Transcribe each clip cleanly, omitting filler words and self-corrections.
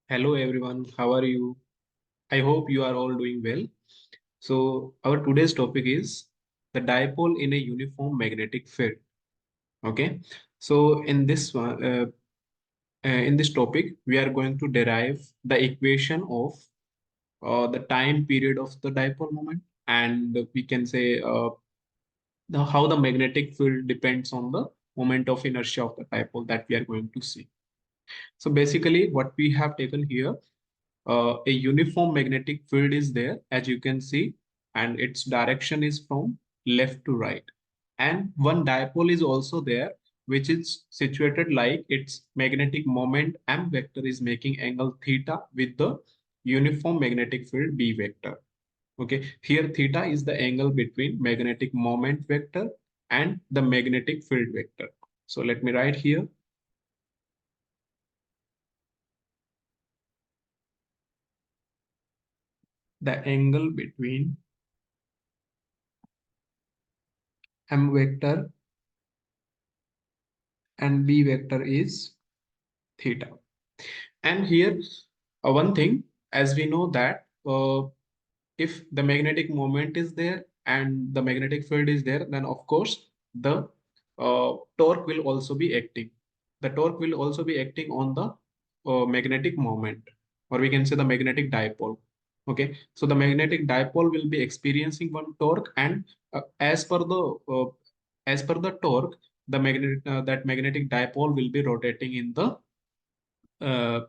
Hello everyone, how are you? I hope you are all doing well. So our today's topic is the dipole in a uniform magnetic field. Okay. So in this topic, we are going to derive the equation of the time period of the dipole moment, and we can say how the magnetic field depends on the moment of inertia of the dipole that we are going to see. So basically, what we have taken here, a uniform magnetic field is there, as you can see, and its direction is from left to right. And one dipole is also there, which is situated like its magnetic moment m vector is making angle theta with the uniform magnetic field b vector. Okay, here theta is the angle between magnetic moment vector and the magnetic field vector. So let me write here the angle between m vector and b vector is theta. And here, one thing, as we know that if the magnetic moment is there and the magnetic field is there, then of course the torque will also be acting. The torque will also be acting on the magnetic moment, or we can say the magnetic dipole. Okay, so the magnetic dipole will be experiencing one torque, and as per the torque, the magnetic dipole will be rotating uh,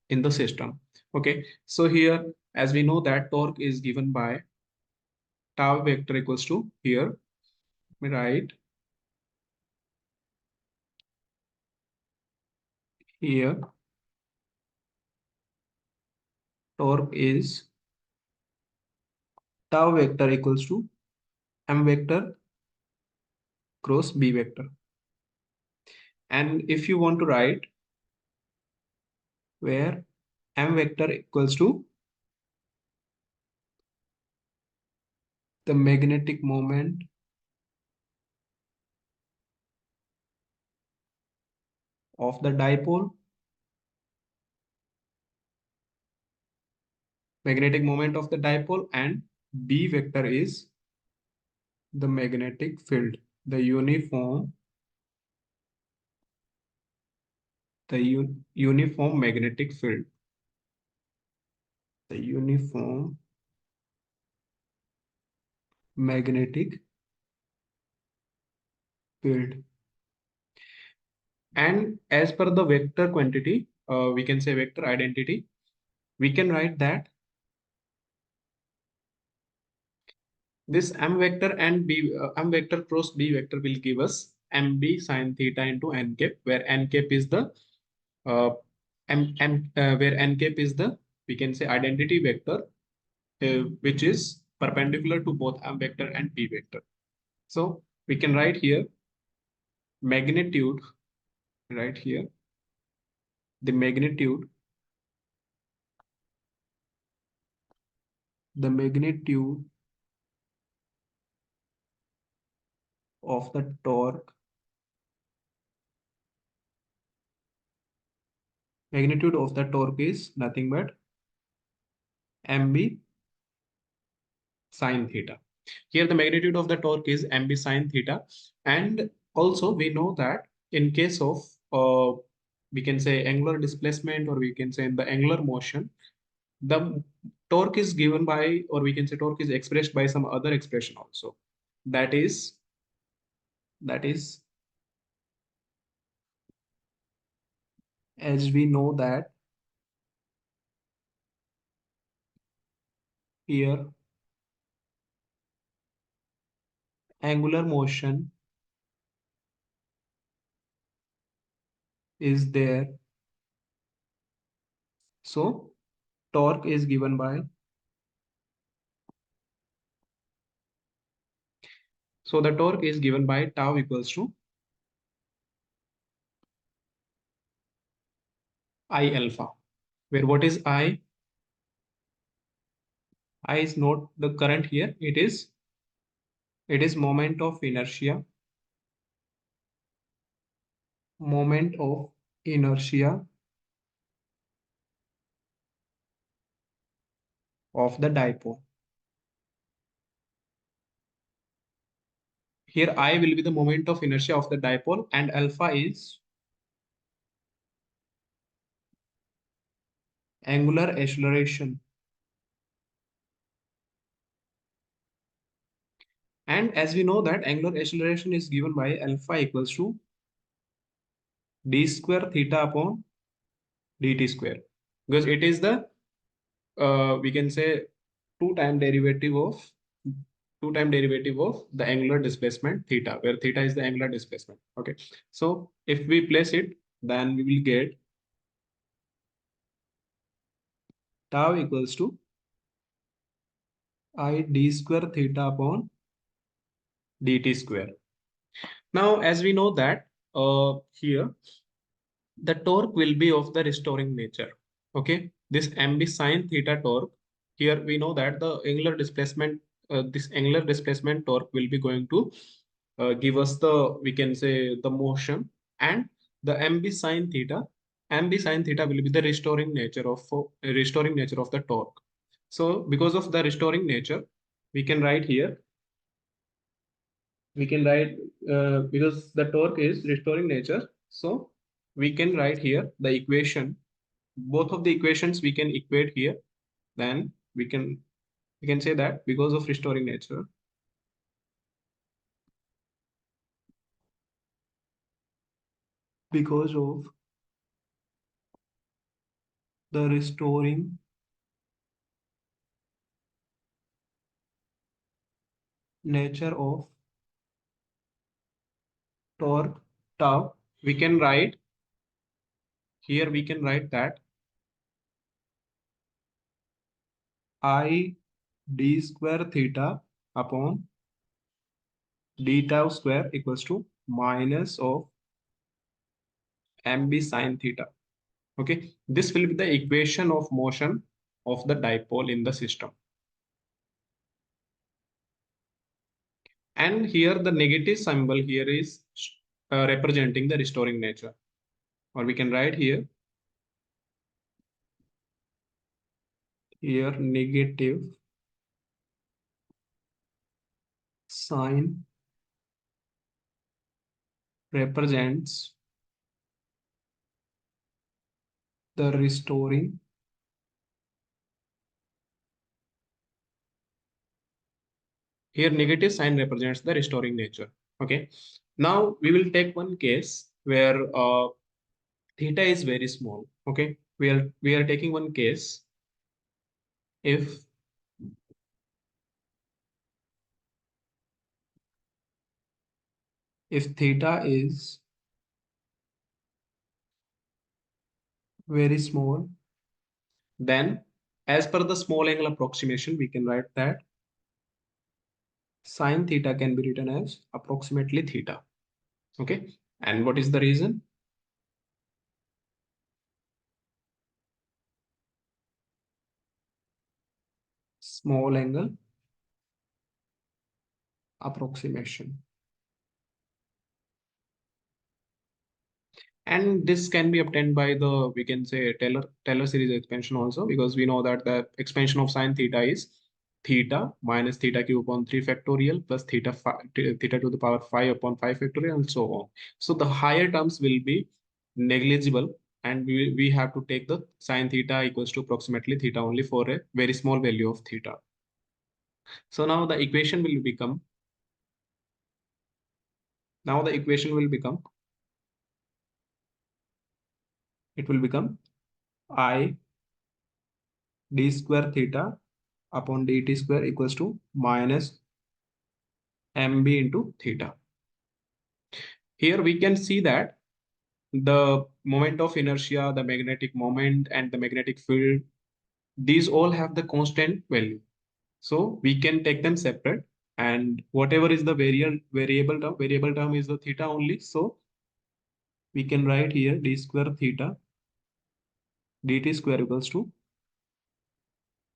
in the system. Okay, so here, as we know that torque is given by tau vector equals to here, right? Here, torque is tau vector equals to m vector cross b vector. And if you want to write where m vector equals to the magnetic moment of the dipole, magnetic moment of the dipole, and b vector is the magnetic field, the uniform magnetic field, the uniform magnetic field. And as per the vector quantity, we can say vector identity, we can write that this m vector and m vector cross b vector will give us mb sine theta into n cap, where n cap is the uh, where n cap is the, we can say, identity vector, which is perpendicular to both m vector and b vector. So we can write here magnitude, right here, the magnitude, the magnitude of the torque, magnitude of the torque is nothing but mb sine theta. Here the magnitude of the torque is mb sine theta. And also we know that in case of we can say angular displacement, or we can say in the angular motion, the torque is given by, or we can say torque is expressed by some other expression also. That is as we know that here angular motion is there. So torque is given by, so the torque is given by tau equals to I alpha, where what is I? I is not the current here. It is moment of inertia, moment of inertia of the dipole. Here I will be the moment of inertia of the dipole and alpha is angular acceleration. And as we know that angular acceleration is given by alpha equals to d square theta upon dt square, because it is the we can say two time derivative of the angular displacement theta, where theta is the angular displacement. Okay, so if we place it, then we will get tau equals to I d square theta upon dt square. Now, as we know that here the torque will be of the restoring nature. Okay, this mb sine theta torque. Here we know that the angular displacement, this angular displacement torque will be going to give us the, we can say, the motion, and the mb sine theta will be the restoring nature of the torque. So because of the restoring nature, we can write here, we can write because the torque is restoring nature, so we can write here the equation, both of the equations we can equate here. Then we can say that because of restoring nature, because of the restoring nature of torque tau, we can write here, we can write that I d square theta upon d tau square equals to minus of mb sine theta. Okay, this will be the equation of motion of the dipole in the system. And here the negative symbol here is representing the restoring nature. Or we can write here negative sign represents the restoring. Here negative sign represents the restoring nature. Okay. Now we will take one case where theta is very small. Okay. We are taking one case if theta is very small, then as per the small angle approximation, we can write that sine theta can be written as approximately theta. Okay. And what is the reason? Small angle approximation. And this can be obtained by the, we can say, Taylor series expansion also, because we know that the expansion of sine theta is theta minus theta cube upon 3 factorial plus theta to the power 5 upon 5 factorial and so on. So the higher terms will be negligible, and we have to take the sine theta equals to approximately theta only for a very small value of theta. So now the equation will become, it will become I d square theta upon dt square equals to minus mb into theta. Here we can see that the moment of inertia, the magnetic moment, and the magnetic field, these all have the constant value. So we can take them separate, and whatever is the variable term is the theta only. So we can write here d square theta dt square equals to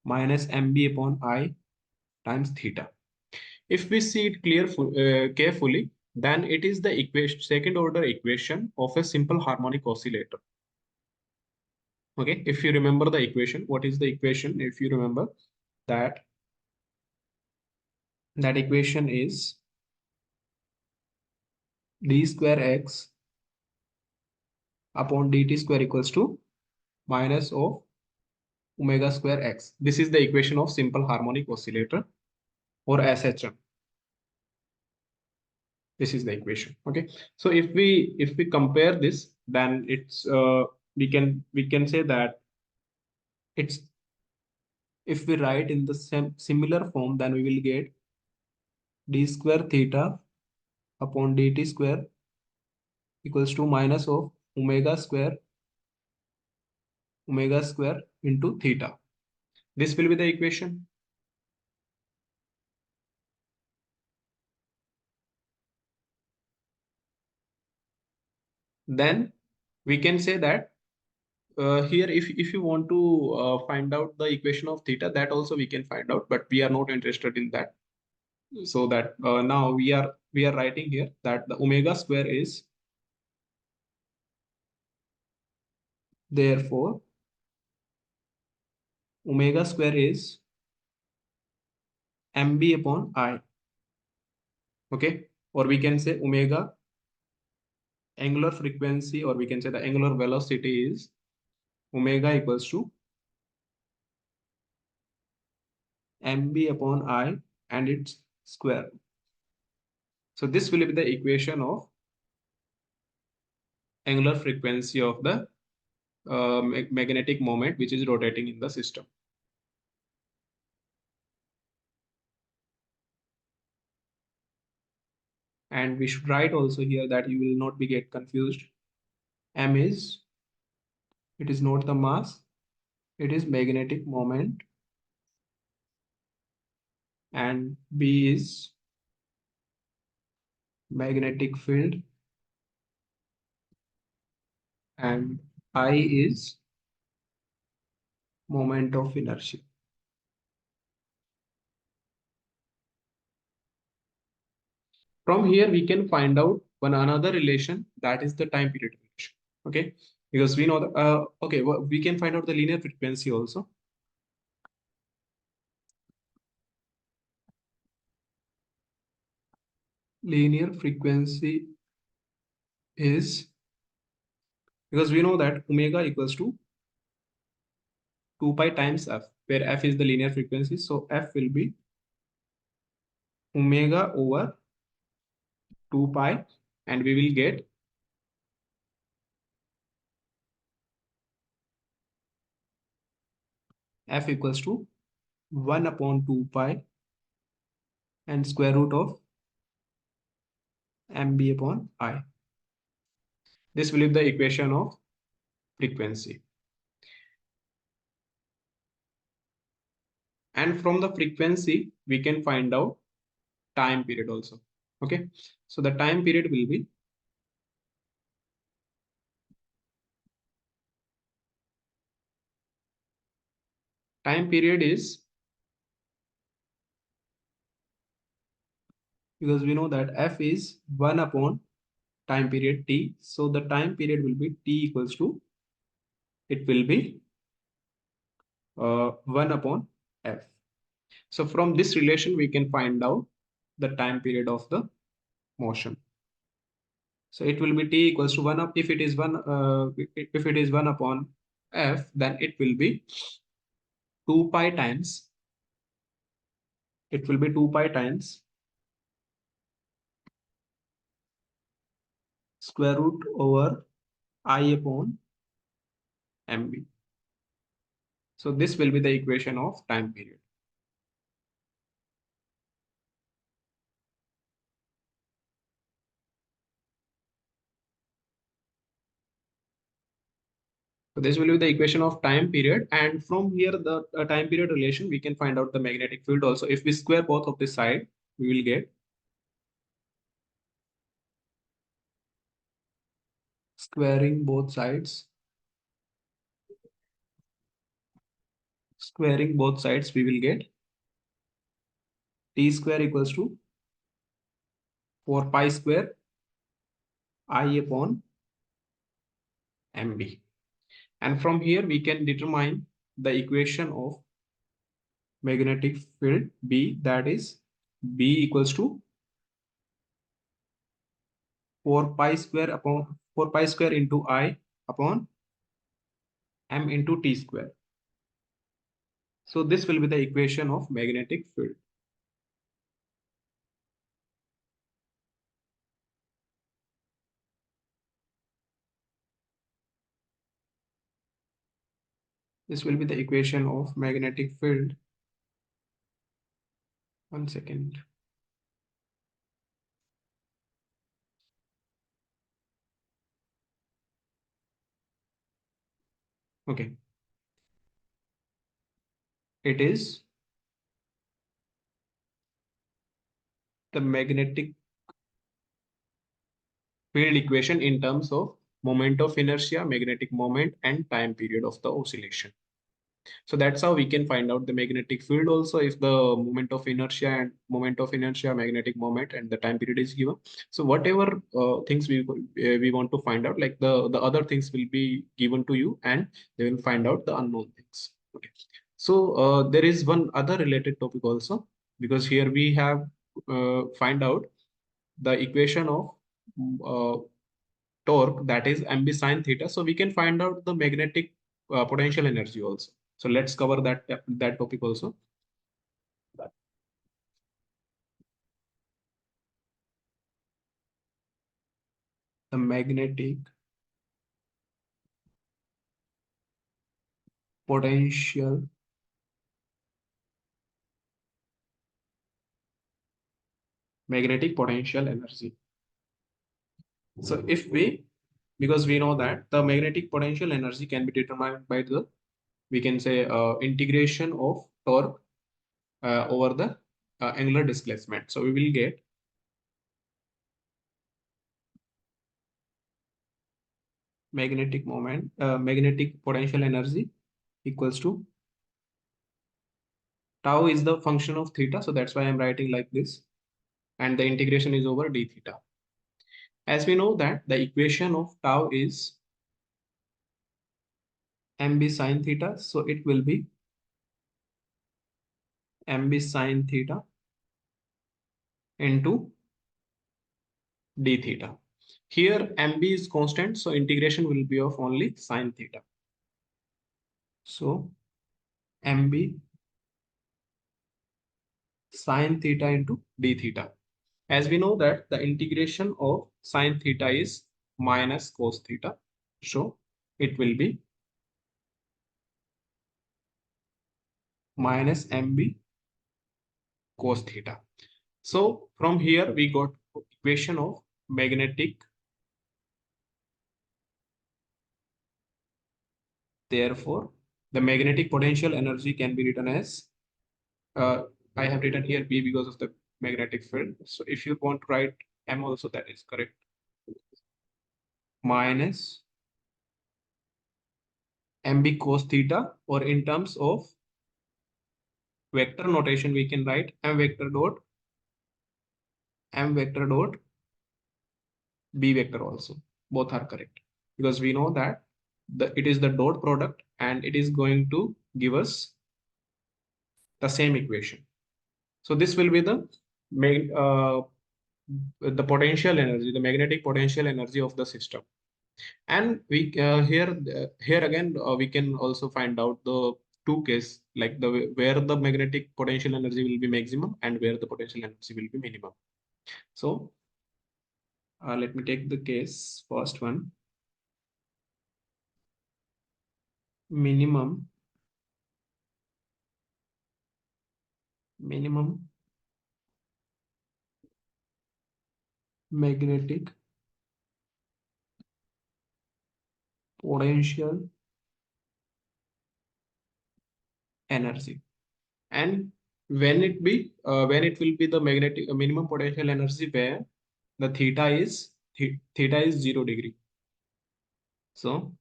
minus mb upon I times theta. If we see it carefully, then it is the second order equation of a simple harmonic oscillator. Okay, if you remember the equation, what is the equation? If you remember, that that equation is d square x upon dt square equals to minus of omega square x. This is the equation of simple harmonic oscillator or SHM. This is the equation. Okay. So if we compare this, then it's we can say that it's, if we write in the same similar form, then we will get d square theta upon dt square equals to minus of omega square into theta. This will be the equation. Then we can say that here if you want to find out the equation of theta, that also we can find out, but we are not interested in that. So that now we are writing here that the omega square is, therefore omega square is mb upon I. Okay, or we can say omega angular frequency, or we can say the angular velocity is omega equals to mb upon I and its square. So this will be the equation of angular frequency of the magnetic moment which is rotating in the system. And we should write also here that you will not be get confused. M is, it is not the mass, it is magnetic moment, and B is magnetic field, and I is moment of inertia. From here we can find out one another relation, that is the time period relation. Okay, because we know that okay, well, we can find out the linear frequency also. Linear frequency is, because we know that omega equals to 2 pi times f, where f is the linear frequency, so f will be omega over 2 pi, and we will get f equals to 1 upon 2 pi and square root of mb upon I. This will be the equation of frequency. And from the frequency, we can find out time period also. Okay, so the time period will be time period is, because we know that f is 1 upon time period t, so the time period will be t equals to, it will be 1 upon f. So from this relation we can find out the time period of the motion. So it will be t equals to 1 up, if it is 1 if it is 1 upon f, then it will be 2 pi times, it will be 2 pi times square root over I upon mb. So this will be the equation of time period. So this will be the equation of time period, and from here the time period relation we can find out the magnetic field also. If we square both of the side, we will get squaring both sides. Squaring both sides, we will get t square equals to 4 pi square I upon mb. And from here we can determine the equation of magnetic field B, that is B equals to 4 pi square upon 4 pi square into I upon m into t square. So this will be the equation of magnetic field. This will be the equation of magnetic field. 1 second. Okay. It is the magnetic field equation in terms of moment of inertia, magnetic moment, and time period of the oscillation. So that's how we can find out the magnetic field also if the moment of inertia, magnetic moment, and the time period is given. So whatever things we want to find out, like the other things will be given to you, and they will find out the unknown things. Okay. So there is one other related topic also, because here we have find out the equation of uh, torque, that is mb sine theta. So we can find out the magnetic potential energy also. So let's cover that topic also. The potential magnetic potential energy. So if we, because we know that the magnetic potential energy can be determined by the, we can say, integration of torque over the angular displacement. So we will get magnetic potential energy equals to tau is the function of theta. So that's why I'm writing like this. And the integration is over d theta. As we know that the equation of tau is mb sine theta. So it will be mb sine theta into d theta. Here mb is constant, so integration will be of only sine theta. So mb sine theta into d theta. As we know that the integration of sine theta is minus cos theta. So it will be minus mb cos theta. So from here we got equation of magnetic. Therefore, the magnetic potential energy can be written as, uh, I have written here B because of the magnetic field. So if you want to write M also, that is correct. Minus MB cos theta, or in terms of vector notation, we can write M vector dot B vector also. Both are correct because we know that it is the dot product and it is going to give us the same equation. So this will be the potential energy, the magnetic potential energy of the system. And we here again we can also find out the two case, like the where the magnetic potential energy will be maximum and where the potential energy will be minimum. So let me take the case first one. Minimum magnetic potential energy. And when it will be the magnetic minimum potential energy where the theta is 0 degree. So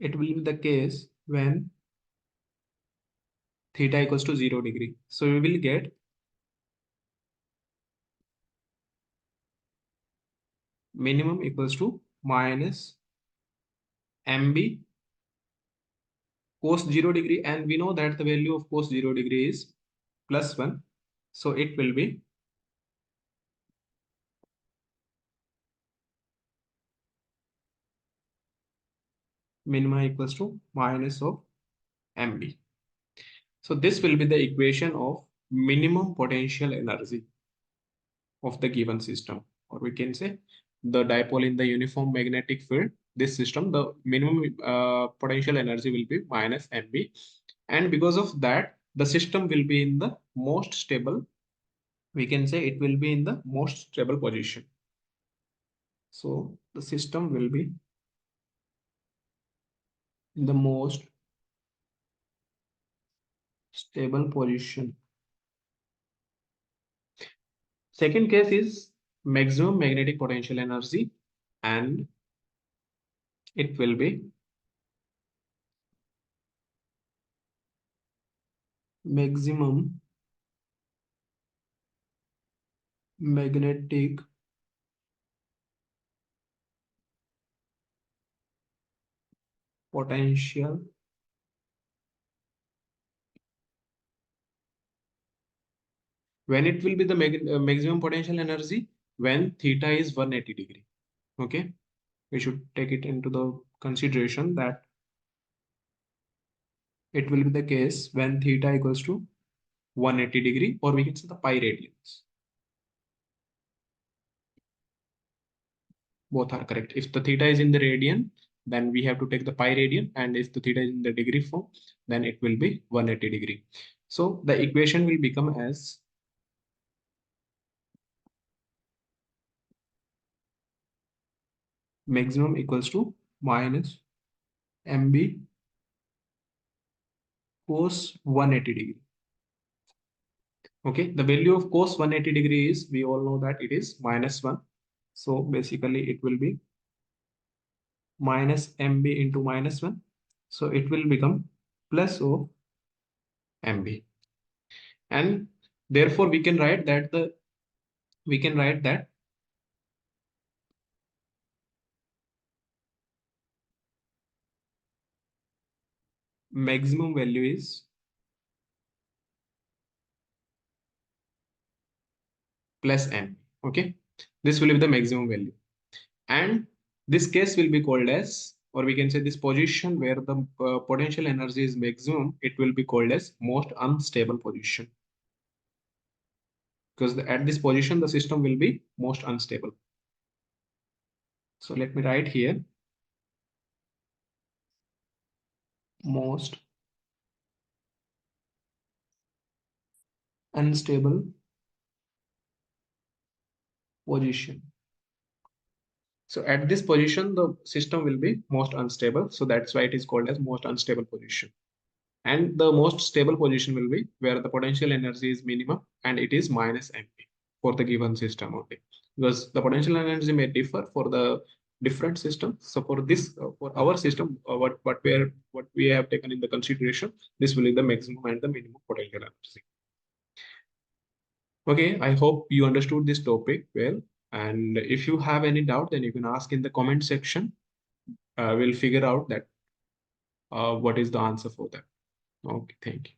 it will be the case when theta equals to 0 degree. So we will get minimum equals to minus mb cos 0 degree, and we know that the value of cos 0 degree is +1. So it will be minima equals to minus of mb. So this will be the equation of minimum potential energy of the given system, or we can say the dipole in the uniform magnetic field. This system, the minimum potential energy will be minus mb, and because of that, the system will be in the most stable. We can say it will be in the most stable position. So the system will be in the most stable position. Second case is maximum magnetic potential energy, and it will be maximum magnetic potential when it will be the maximum potential energy when theta is 180 degree. Okay, we should take it into the consideration that it will be the case when theta equals to 180 degree, or we can say the pi radians. Both are correct. If the theta is in the radian, then we have to take the pi radian, and if the theta is in the degree form, then it will be 180 degree. So the equation will become as maximum equals to minus mb cos 180 degree. Okay, the value of cos 180 degree is, we all know that it is -1. So basically it will be minus mb into -1. So it will become plus of mb. And therefore we can write that maximum value is plus m. Okay, this will be the maximum value, and this case will be called as, or we can say this position where the potential energy is maximum, it will be called as most unstable position, because at this position the system will be most unstable. So let me write here most unstable position. So at this position, the system will be most unstable. So that's why it is called as most unstable position. And the most stable position will be where the potential energy is minimum and it is minus mp for the given system only. Because the potential energy may differ for the different systems. So for this, for our system, what we have taken in the consideration, this will be the maximum and the minimum potential energy. Okay, I hope you understood this topic well. And if you have any doubt, then you can ask in the comment section. We'll figure out that what is the answer for that. Okay, thank you.